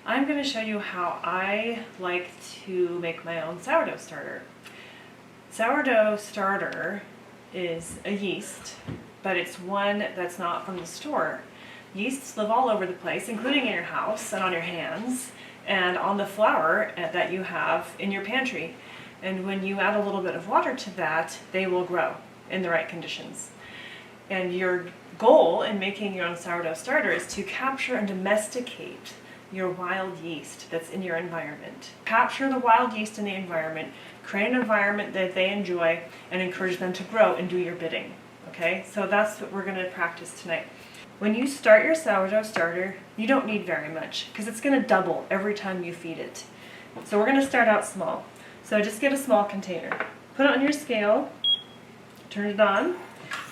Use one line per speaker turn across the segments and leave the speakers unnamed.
I'm going to show you how I like to make my own sourdough starter. Sourdough starter is a yeast, but it's one that's not from the store. Yeasts live all over the place, including in your house and on your hands and on the flour that you have in your pantry. And when you add a little bit of water to that, they will grow in the right conditions. And your goal in making your own sourdough starter is to capture and domesticate your wild yeast that's in your environment. Capture the wild yeast in the environment, create an environment that they enjoy, and encourage them to grow and do your bidding. Okay, so that's what we're going to practice tonight. When you start your sourdough starter, you don't need very much because it's going to double every time you feed it. So we're going to start out small. So just get a small container. Put it on your scale, turn it on,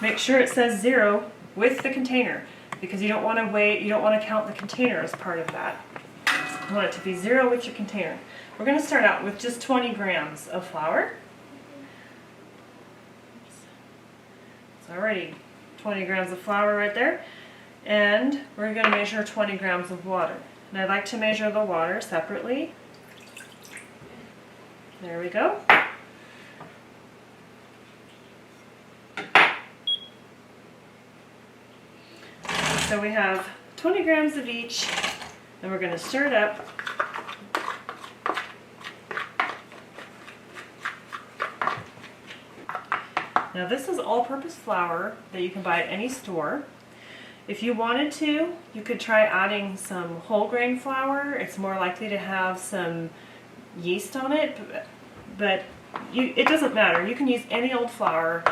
make sure it says 0 with the container because you don't want to weigh, you don't want to count the container as part of that. You want it to be 0 with your container. We're going to start out with just 20 grams of flour. It's already 20 grams of flour right there. And we're going to measure 20 grams of water. And I like to measure the water separately. There we go. So we have 20 grams of each, and we're going to stir it up. Now this is all-purpose flour that you can buy at any store. If you wanted to, you could try adding some whole grain flour. It's more likely to have some yeast on it, but it doesn't matter. You can use any old flour,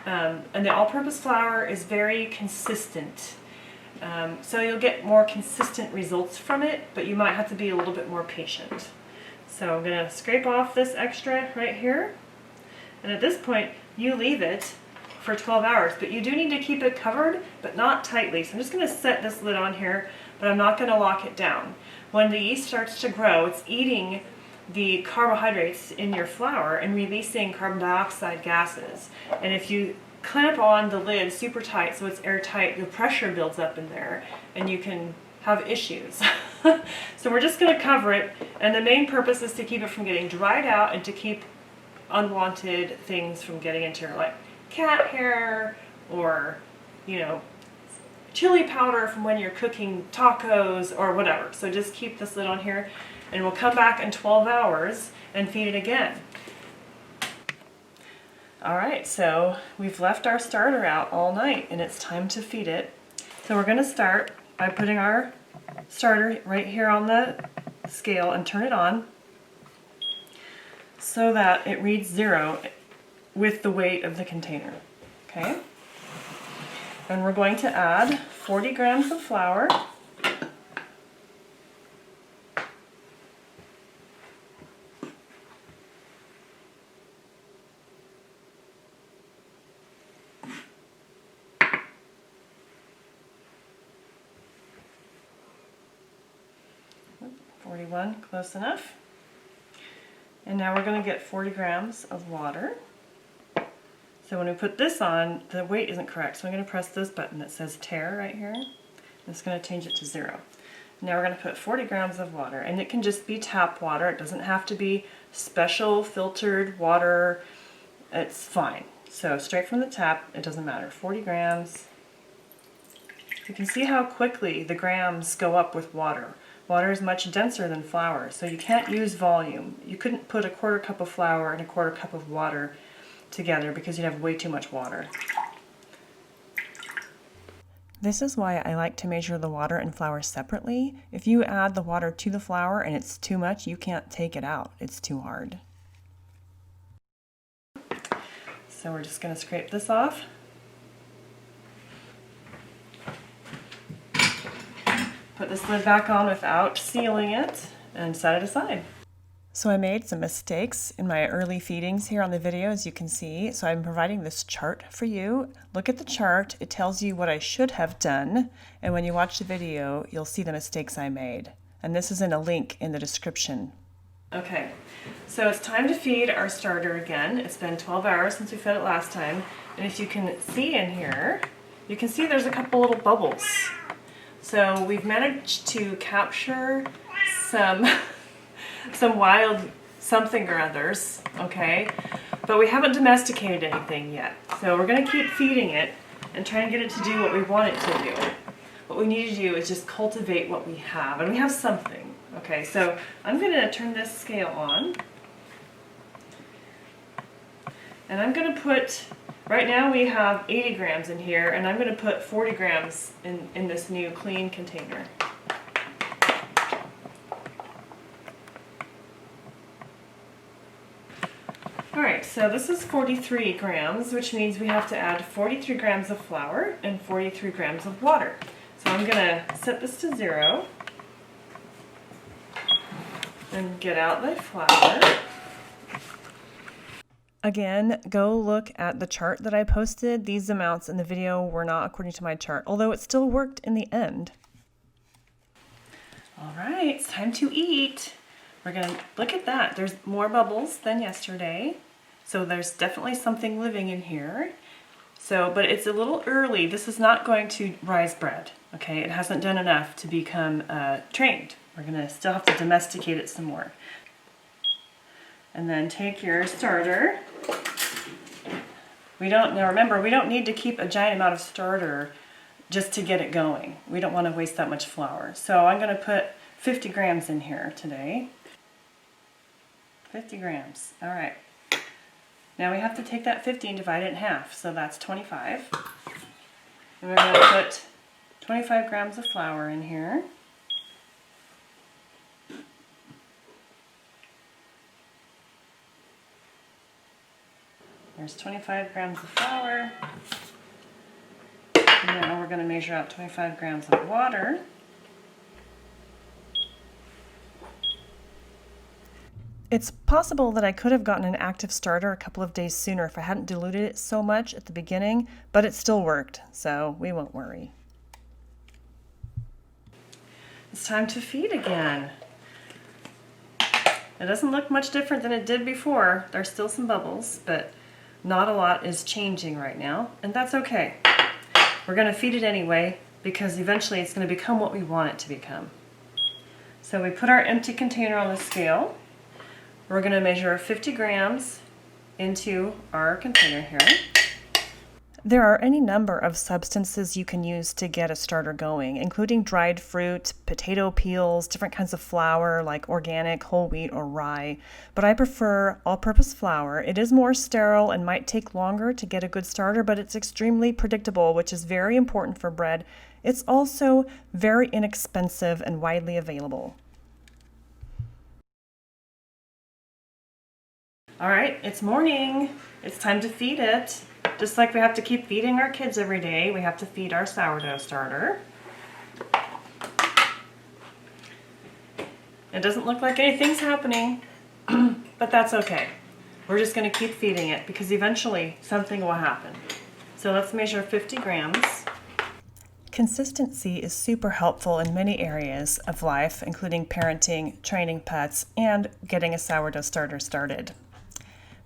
and the all-purpose flour is very consistent. So you'll get more consistent results from it, but you might have to be a little bit more patient. So I'm going to scrape off this extra right here, and at this point you leave it for 12 hours, but you do need to keep it covered, but not tightly. So I'm just going to set this lid on here, but I'm not going to lock it down. When the yeast starts to grow, it's eating the carbohydrates in your flour and releasing carbon dioxide gases. And if you clamp on the lid super tight so it's airtight, the pressure builds up in there and you can have issues. So we're just going to cover it, and the main purpose is to keep it from getting dried out and to keep unwanted things from getting into it, like cat hair or, you know, chili powder from when you're cooking tacos or whatever. So just keep this lid on here, and we'll come back in 12 hours and feed it again. Alright, so we've left our starter out all night and it's time to feed it. So we're going to start by putting our starter right here on the scale and turn it on so that it reads 0 with the weight of the container. Okay? And we're going to add 40 grams of flour. Close enough. And now we're going to get 40 grams of water. So when we put this on, the weight isn't correct. So I'm going to press this button that says tare right here. It's going to change it to 0. Now we're going to put 40 grams of water, and it can just be tap water. It doesn't have to be special filtered water. It's fine. So straight from the tap, it doesn't matter. 40 grams. You can see how quickly the grams go up with water. Water is much denser than flour, so you can't use volume. You couldn't put a 1/4 cup of flour and a 1/4 cup of water together because you'd have way too much water. This is why I like to measure the water and flour separately. If you add the water to the flour and it's too much, you can't take it out. It's too hard. So we're just going to scrape this off. Put this lid back on without sealing it and set it aside. So I made some mistakes in my early feedings here on the video, as you can see. So I'm providing this chart for you. Look at the chart. It tells you what I should have done. And when you watch the video, you'll see the mistakes I made. And this is in a link in the description. Okay, so it's time to feed our starter again. It's been 12 hours since we fed it last time. And as you can see in here, you can see there's a couple little bubbles. So we've managed to capture some some wild something or others, okay? But we haven't domesticated anything yet. So we're gonna keep feeding it and try and get it to do what we want it to do. What we need to do is just cultivate what we have, and we have something. Okay, so I'm gonna turn this scale on. And I'm gonna put, right now we have 80 grams in here, and I'm gonna put 40 grams in this new clean container. Alright, so this is 43 grams, which means we have to add 43 grams of flour and 43 grams of water. So I'm going to set this to 0 and get out the flour. Again, go look at the chart that I posted. These amounts in the video were not according to my chart, although it still worked in the end. Alright, it's time to eat. We're going to look at that. There's more bubbles than yesterday. So there's definitely something living in here. So, but it's a little early. This is not going to rise bread. Okay, it hasn't done enough to become trained. We're going to still have to domesticate it some more. And then take your starter. Now remember, we don't need to keep a giant amount of starter just to get it going. We don't want to waste that much flour. So I'm going to put 50 grams in here today. 50 grams. All right. Now we have to take that 50 and divide it in half. So that's 25. And we're going to put 25 grams of flour in here. There's 25 grams of flour. And now we're going to measure out 25 grams of water. It's possible that I could have gotten an active starter a couple of days sooner if I hadn't diluted it so much at the beginning, but it still worked, so we won't worry. It's time to feed again. It doesn't look much different than it did before. There's still some bubbles, but not a lot is changing right now, and that's okay. We're going to feed it anyway because eventually it's going to become what we want it to become. So we put our empty container on the scale. We're going to measure 50 grams into our container here. There are any number of substances you can use to get a starter going, including dried fruit, potato peels, different kinds of flour like organic, whole wheat, or rye. But I prefer all-purpose flour. It is more sterile and might take longer to get a good starter, but it's extremely predictable, which is very important for bread. It's also very inexpensive and widely available. All right, it's morning. It's time to feed it. Just like we have to keep feeding our kids every day, we have to feed our sourdough starter. It doesn't look like anything's happening, but that's okay. We're just going to keep feeding it because eventually something will happen. So let's measure 50 grams. Consistency is super helpful in many areas of life, including parenting, training pets, and getting a sourdough starter started.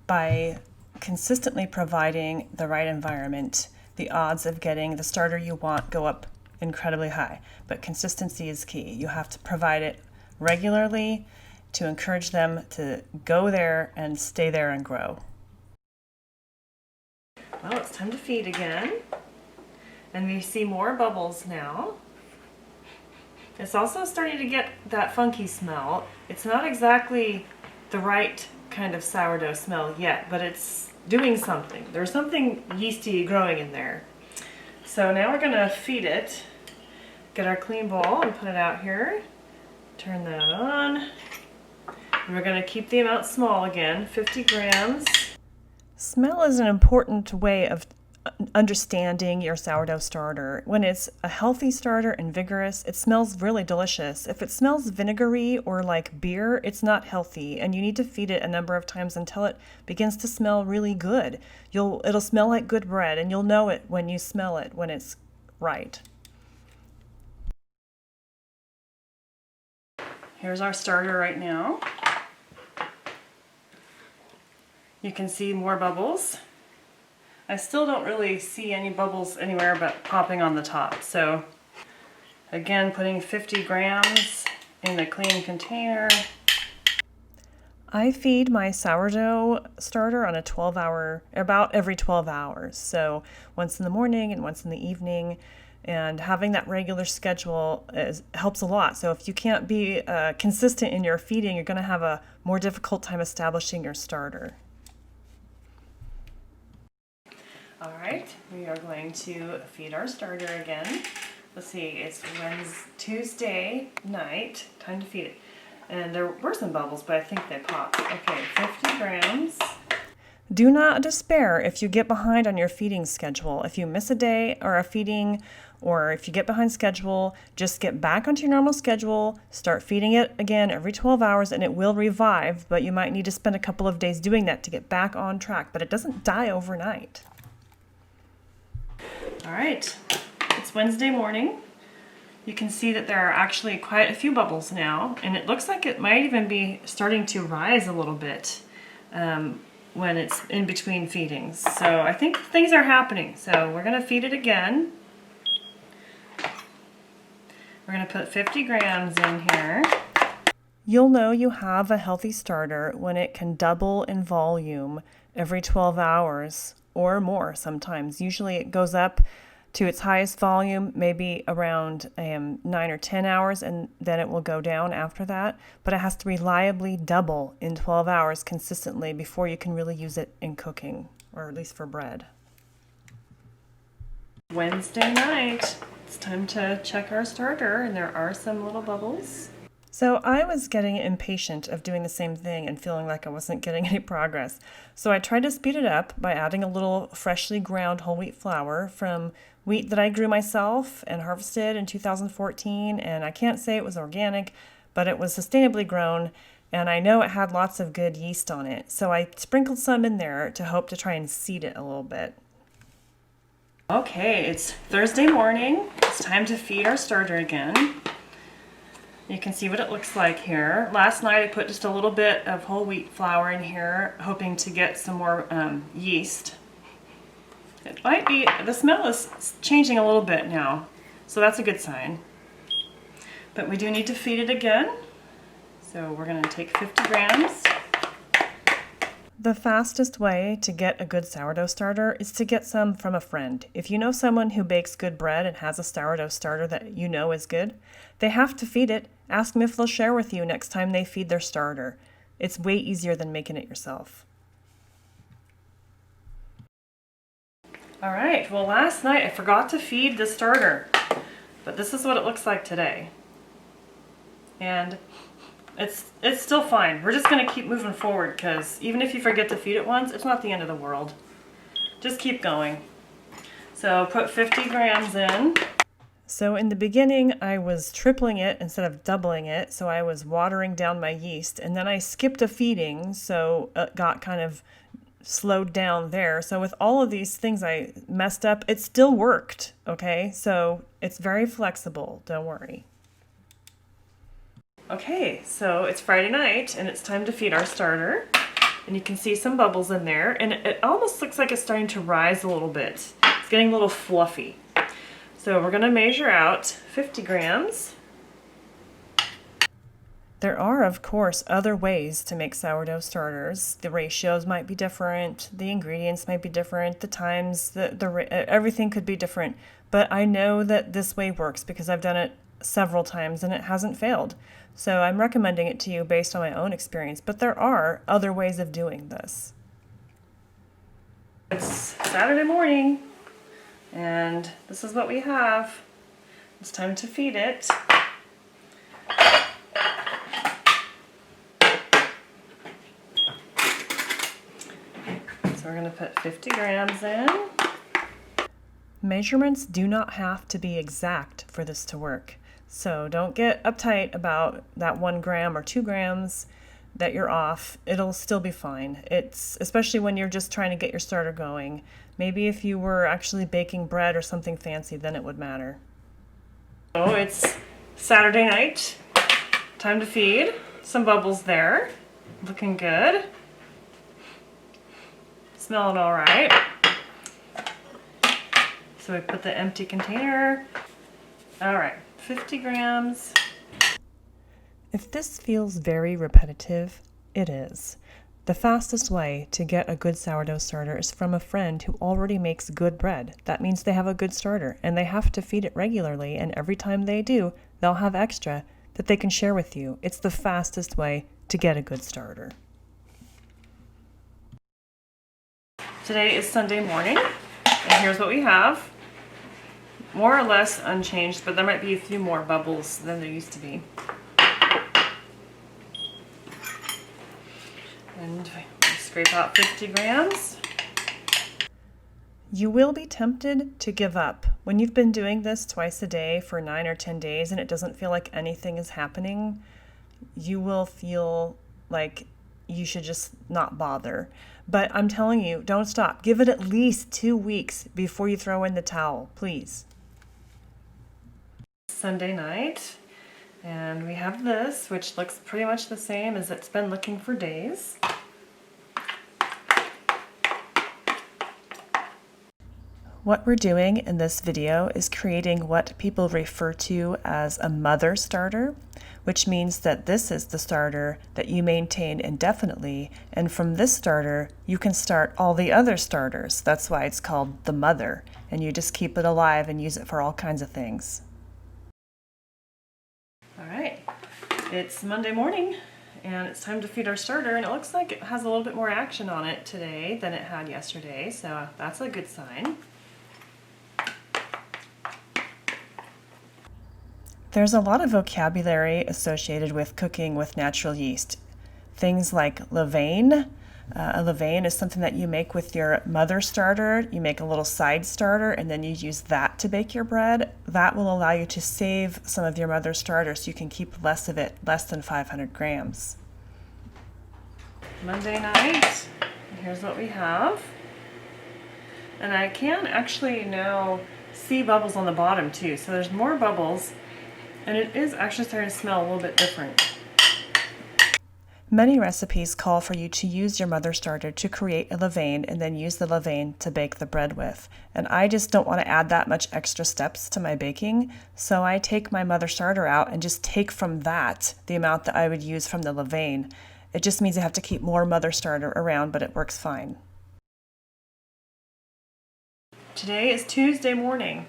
By consistently providing the right environment, the odds of getting the starter you want go up incredibly high. But consistency is key. You have to provide it regularly to encourage them to go there and stay there and grow. Well, it's time to feed again. And we see more bubbles now. It's also starting to get that funky smell. It's not exactly the right kind of sourdough smell yet, but it's doing something. There's something yeasty growing in there. So now we're gonna feed it. Get our clean bowl and put it out here. Turn that on. And we're gonna keep the amount small again, 50 grams. Smell is an important way of understanding your sourdough starter. When it's a healthy starter and vigorous, it smells really delicious. If it smells vinegary or like beer, it's not healthy, and you need to feed it a number of times until it begins to smell really good. It'll smell like good bread, and you'll know it when you smell it, when it's right. Here's our starter right now. You can see more bubbles. I still don't really see any bubbles anywhere but popping on the top. So again, putting 50 grams in the clean container. I feed my sourdough starter on a 12-hour, about every 12 hours. So once in the morning and once in the evening. And having that regular schedule helps a lot. So if you can't be consistent in your feeding, you're going to have a more difficult time establishing your starter. All right, we are going to feed our starter again. Let's see, it's Tuesday night, time to feed it. And there were some bubbles, but I think they popped. Okay, 50 grams. Do not despair if you get behind on your feeding schedule. If you miss a day or a feeding, or if you get behind schedule, just get back onto your normal schedule, start feeding it again every 12 hours, and it will revive, but you might need to spend a couple of days doing that to get back on track, but it doesn't die overnight. All right, it's Wednesday morning. You can see that there are actually quite a few bubbles now, and it looks like it might even be starting to rise a little bit when it's in between feedings. So I think things are happening. So we're going to feed it again. We're going to put 50 grams in here. You'll know you have a healthy starter when it can double in volume every 12 hours or more sometimes. Usually it goes up to its highest volume, maybe around 9 or 10 hours, and then it will go down after that. But it has to reliably double in 12 hours consistently before you can really use it in cooking, or at least for bread. Wednesday night, it's time to check our starter, and there are some little bubbles. So I was getting impatient of doing the same thing and feeling like I wasn't getting any progress. So I tried to speed it up by adding a little freshly ground whole wheat flour from wheat that I grew myself and harvested in 2014. And I can't say it was organic, but it was sustainably grown. And I know it had lots of good yeast on it. So I sprinkled some in there to hope to try and seed it a little bit. Okay, it's Thursday morning. It's time to feed our starter again. You can see what it looks like here. Last night I put just a little bit of whole wheat flour in here, hoping to get some more yeast. It might be, the smell is changing a little bit now, so that's a good sign. But we do need to feed it again. So we're going to take 50 grams. The fastest way to get a good sourdough starter is to get some from a friend. If you know someone who bakes good bread and has a sourdough starter that you know is good, they have to feed it. Ask them if they'll share with you next time they feed their starter. It's way easier than making it yourself. All right, well last night I forgot to feed the starter, but this is what it looks like today. And it's still fine. We're just going to keep moving forward because even if you forget to feed it once, it's not the end of the world. Just keep going. So put 50 grams in. So in the beginning, I was tripling it instead of doubling it. So I was watering down my yeast, and then I skipped a feeding, so it got kind of slowed down there. So with all of these things I messed up, it still worked, okay? So it's very flexible, don't worry. Okay, so it's Friday night and it's time to feed our starter. And you can see some bubbles in there, and it almost looks like it's starting to rise a little bit. It's getting a little fluffy. So we're gonna measure out 50 grams. There are, of course, other ways to make sourdough starters. The ratios might be different, the ingredients might be different, the times, everything could be different. But I know that this way works because I've done it several times and it hasn't failed. So I'm recommending it to you based on my own experience, but there are other ways of doing this. It's Saturday morning, and this is what we have. It's time to feed it. So we're going to put 50 grams in. Measurements do not have to be exact for this to work. So don't get uptight about that 1 gram or 2 grams that you're off. It'll still be fine. It's especially when you're just trying to get your starter going. Maybe if you were actually baking bread or something fancy, then it would matter. So it's Saturday night. Time to feed. Some bubbles there. Looking good. Smelling all right. So we put the empty container. All right. 50 grams.
If this feels very repetitive, it is. The fastest way to get a good sourdough starter is from a friend who already makes good bread. That means they have a good starter, and they have to feed it regularly, and every time they do, they'll have extra that they can share with you. It's the fastest way to get a good starter.
Today is Sunday morning, and here's what we have. More or less unchanged, but there might be a few more bubbles than there used to be. And scrape out 50 grams.
You will be tempted to give up. When you've been doing this twice a day for 9 or 10 days and it doesn't feel like anything is happening, you will feel like you should just not bother. But I'm telling you, don't stop. Give it at least 2 weeks before you throw in the towel, please.
Sunday night, and we have this, which looks pretty much the same as it's been looking for days.
What we're doing in this video is creating what people refer to as a mother starter, which means that this is the starter that you maintain indefinitely, and from this starter you can start all the other starters. That's why it's called the mother, and you just keep it alive and use it for all kinds of things.
Alright, it's Monday morning and it's time to feed our starter, and it looks like it has a little bit more action on it today than it had yesterday, so that's a good sign.
There's a lot of vocabulary associated with cooking with natural yeast. Things like levain. A levain is something that you make with your mother starter. You make a little side starter and then you use that to bake your bread. That will allow you to save some of your mother starter so you can keep less of it, less than 500 grams.
Monday night, here's what we have. And I can actually now see bubbles on the bottom too, so there's more bubbles. And it is actually starting to smell a little bit different.
Many recipes call for you to use your mother starter to create a levain and then use the levain to bake the bread with. And I just don't want to add that much extra steps to my baking, so I take my mother starter out and just take from that the amount that I would use from the levain. It just means I have to keep more mother starter around, but it works fine.
Today is Tuesday morning,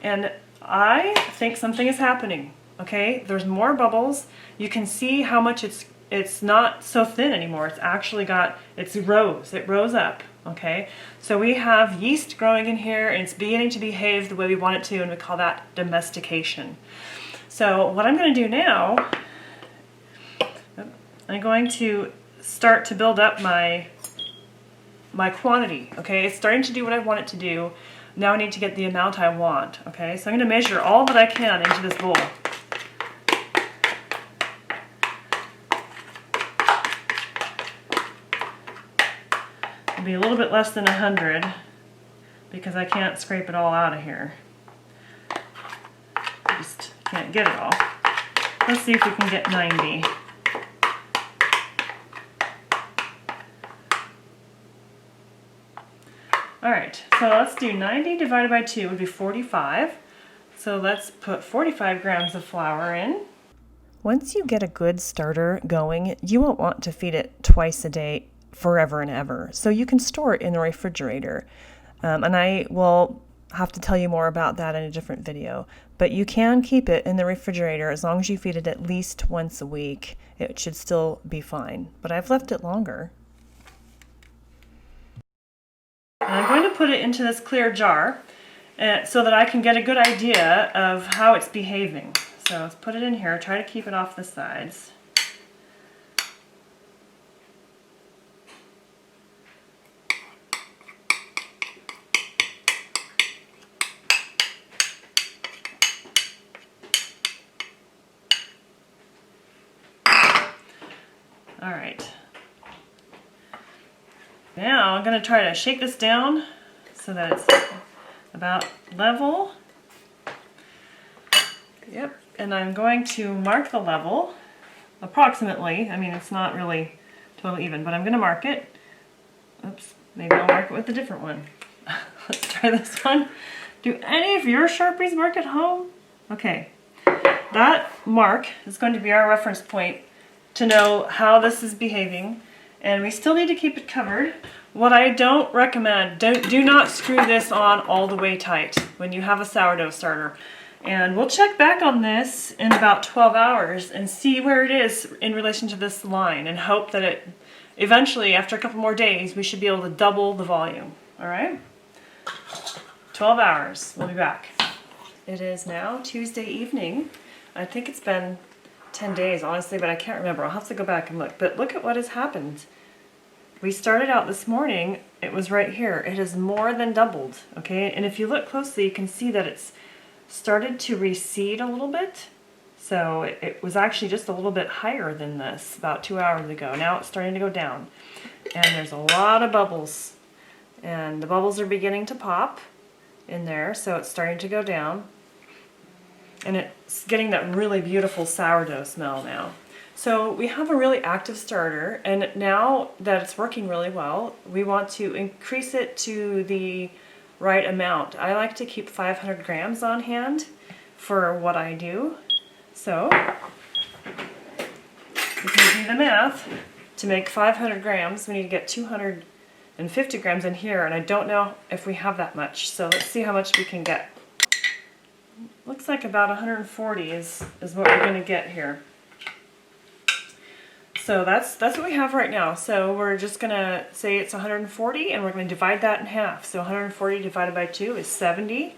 and I think something is happening, okay? There's more bubbles. You can see how much it's not so thin anymore. It's actually got, it rose up, okay? So we have yeast growing in here, and it's beginning to behave the way we want it to, and we call that domestication. So what I'm going to do now, I'm going to start to build up my quantity, okay? It's starting to do what I want it to do. Now I need to get the amount I want, okay? So I'm going to measure all that I can into this bowl. It'll be a little bit less than 100 because I can't scrape it all out of here. I just can't get it all. Let's see if we can get 90. Alright, so let's do 90 divided by 2 would be 45. So let's put 45 grams of flour in.
Once you get a good starter going, you won't want to feed it twice a day forever and ever. So you can store it in the refrigerator. And I will have to tell you more about that in a different video. But you can keep it in the refrigerator as long as you feed it at least once a week. It should still be fine. But I've left it longer.
And I'm going to put it into this clear jar so that I can get a good idea of how it's behaving. So let's put it in here, try to keep it off the sides. All right. Now I'm going to try to shake this down so that it's about level. Yep, and I'm going to mark the level approximately. I mean, it's not really totally even, but I'm going to mark it. Oops, maybe I'll mark it with a different one. Let's try this one. Do any of your Sharpies work at home? Okay, that mark is going to be our reference point to know how this is behaving, and we still need to keep it covered. What I don't recommend, do not screw this on all the way tight when you have a sourdough starter. And we'll check back on this in about 12 hours and see where it is in relation to this line, and hope that it eventually, after a couple more days, we should be able to double the volume. All right? 12 hours. We'll be back. It is now Tuesday evening. I think it's been 10 days, honestly, but I can't remember. I'll have to go back and look. But look at what has happened. We started out this morning, it was right here. It has more than doubled, okay? And if you look closely, you can see that it's started to recede a little bit. So it was actually just a little bit higher than this about 2 hours ago. Now it's starting to go down. And there's a lot of bubbles. And the bubbles are beginning to pop in there, so it's starting to go down. And it's getting that really beautiful sourdough smell now. So we have a really active starter, and now that it's working really well, we want to increase it to the right amount. I like to keep 500 grams on hand for what I do. So you can do the math. To make 500 grams, we need to get 250 grams in here, and I don't know if we have that much. So let's see how much we can get. Looks like about 140 is what we're going to get here. So that's what we have right now. So we're just going to say it's 140, and we're going to divide that in half. So 140 divided by 2 is 70.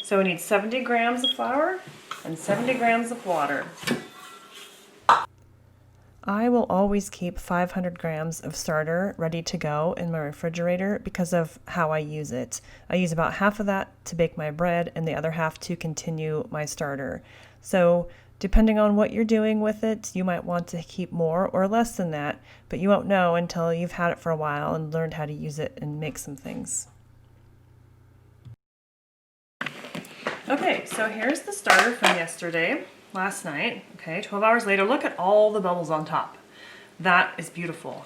So we need 70 grams of flour and 70 grams of water.
I will always keep 500 grams of starter ready to go in my refrigerator because of how I use it. I use about half of that to bake my bread and the other half to continue my starter. So depending on what you're doing with it, you might want to keep more or less than that, but you won't know until you've had it for a while and learned how to use it and make some things.
Okay, so here's the starter from yesterday, last night. Okay, 12 hours later, look at all the bubbles on top. That is beautiful.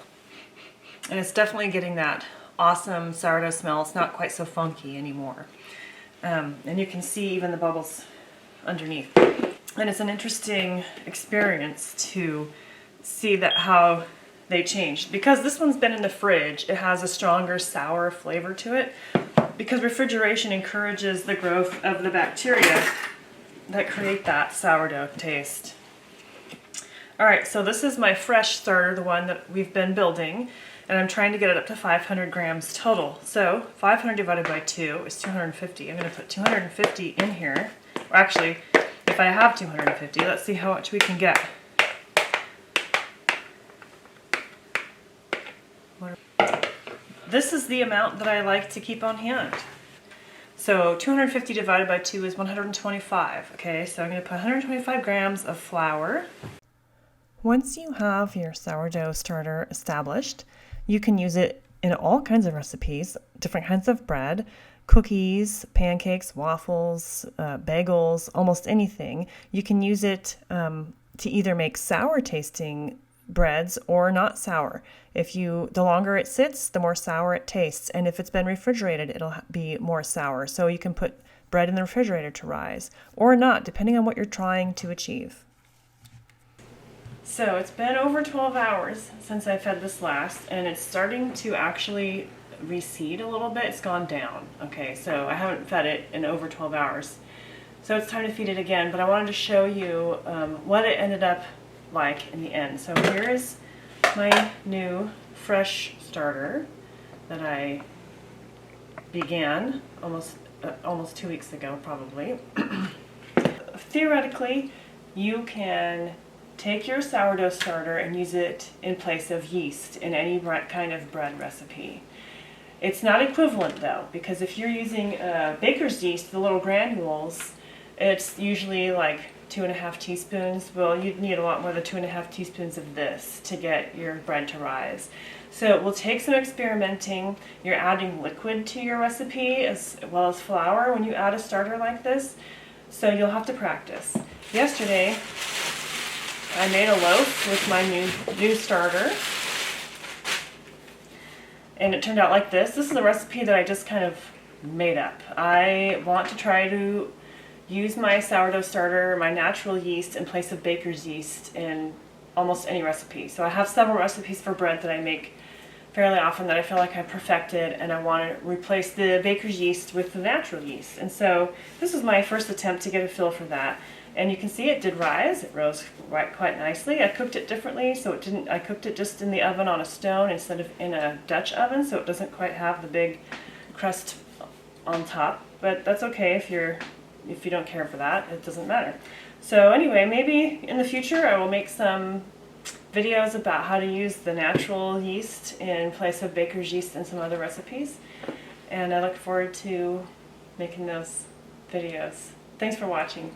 And it's definitely getting that awesome sourdough smell. It's not quite so funky anymore. And you can see even the bubbles underneath. And it's an interesting experience to see that how they changed. Because this one's been in the fridge, it has a stronger sour flavor to it. Because refrigeration encourages the growth of the bacteria that create that sourdough taste. Alright, so this is my fresh starter, the one that we've been building, and I'm trying to get it up to 500 grams total. So 500 divided by 2 is 250. I'm going to put 250 in here. Or actually, if I have 250, let's see how much we can get. This is the amount that I like to keep on hand. So 250 divided by 2 is 125. Okay, so I'm going to put 125 grams of flour.
Once you have your sourdough starter established, you can use it in all kinds of recipes, different kinds of bread, cookies, pancakes, waffles, bagels, almost anything. You can use it to either make sour tasting breads or not sour. The longer it sits, the more sour it tastes. And if it's been refrigerated, it'll be more sour. So you can put bread in the refrigerator to rise or not, depending on what you're trying to achieve.
So it's been over 12 hours since I fed this last, and it's starting to actually recede a little bit. It's gone down. Okay, so I haven't fed it in over 12 hours. So it's time to feed it again, but I wanted to show you what it ended up like in the end. So here is my new fresh starter that I began almost 2 weeks ago, probably. Theoretically, you can take your sourdough starter and use it in place of yeast in any kind of bread recipe. It's not equivalent though, because if you're using baker's yeast, the little granules, it's usually like 2.5 teaspoons. Well, you'd need a lot more than 2.5 teaspoons of this to get your bread to rise. So it will take some experimenting. You're adding liquid to your recipe as well as flour when you add a starter like this. So you'll have to practice. Yesterday, I made a loaf with my new starter. And it turned out like this. This is a recipe that I just kind of made up. I want to try to use my sourdough starter, my natural yeast, in place of baker's yeast in almost any recipe. So I have several recipes for bread that I make fairly often that I feel like I've perfected, and I want to replace the baker's yeast with the natural yeast. And so this was my first attempt to get a feel for that. And you can see it did rise. It rose quite nicely. I cooked it differently, so it didn't. I cooked it just in the oven on a stone instead of in a Dutch oven, so it doesn't quite have the big crust on top. But that's okay if you don't care for that. It doesn't matter. So anyway, maybe in the future I will make some videos about how to use the natural yeast in place of baker's yeast in some other recipes. And I look forward to making those videos. Thanks for watching.